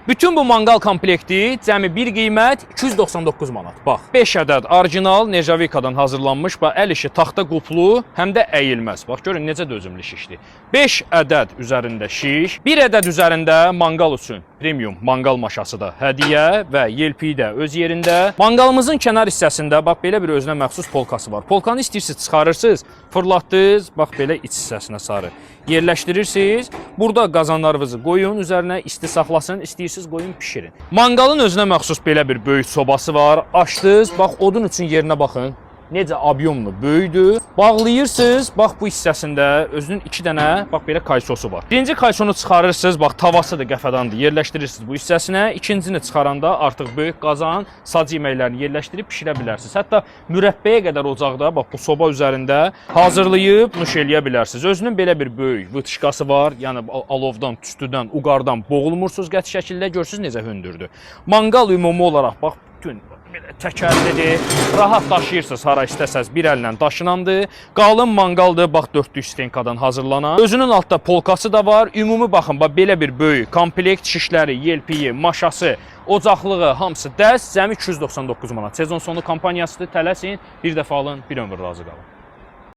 Bütün bu manqal komplekti cəmi bir qiymət 299 manat. Bax, 5 ədəd orijinal Nejavikadan hazırlanmış, bax, əl işi taxta quplu, həm də əyilməz. Bax, görün necə dözümlü şişdir. 5 ədəd üzərində şiş, 1 ədəd üzərində manqal üçün premium manqal maşası da hədiyyə və yelpiyi də öz yerində. Manqalımızın kənar hissəsində bax belə bir özünə məxsus polkası var. Polkanı istəyirsiniz çıxarırsınız, fırlatdınız, bax belə iç hissəsinə sarı yerləşdirirsiniz. Burada qazanlarınızı qoyun, üzərinə isti saxlasın, istəyirsiniz qoyun pişirin. Manqalın özünə məxsus belə bir böyük sobası var. Açdınız, bax odun üçün yerinə baxın. Necə obyomlu, böyüdür. Bağlayırsınız, bax bu hissəsində özünün 2 dənə, bax belə kaysosu var. Birinci kaysonu çıxarırsınız, bax tavası da qəfədandır, yerləşdirirsiniz bu hissəsinə. İkincini çıxaranda artıq böyük qazan, sac yeməklərini yerləşdirib pişirə bilərsiniz. Hətta mürəbbəyə qədər ocaqda, bax bu soba üzərində hazırlayıb nuş eləyə bilərsiniz. Özünün belə bir böyük vıtışqası var, yəni alovdan, tüstüdən, uqardan boğulmursunuz qəti şəkildə. Görürsünüz necə hündürdür. Manqal ümumi olaraq, bax bütün belə təkərlidir, rahat daşıyırsınız hara istəsəz, bir əllə daşınandır. Qalın manqaldır, bax 400 stenkadan hazırlanan. Özünün altda polkası da var. Ümumi baxın, bax belə bir böyük komplekt, şişləri, yelpiyi, maşası, ocaqlığı hamısı dəst, cəmi 299 manat. Sezon sonu kampaniyasıdır, tələsin, bir dəfə alın, bir ömür razı qalın.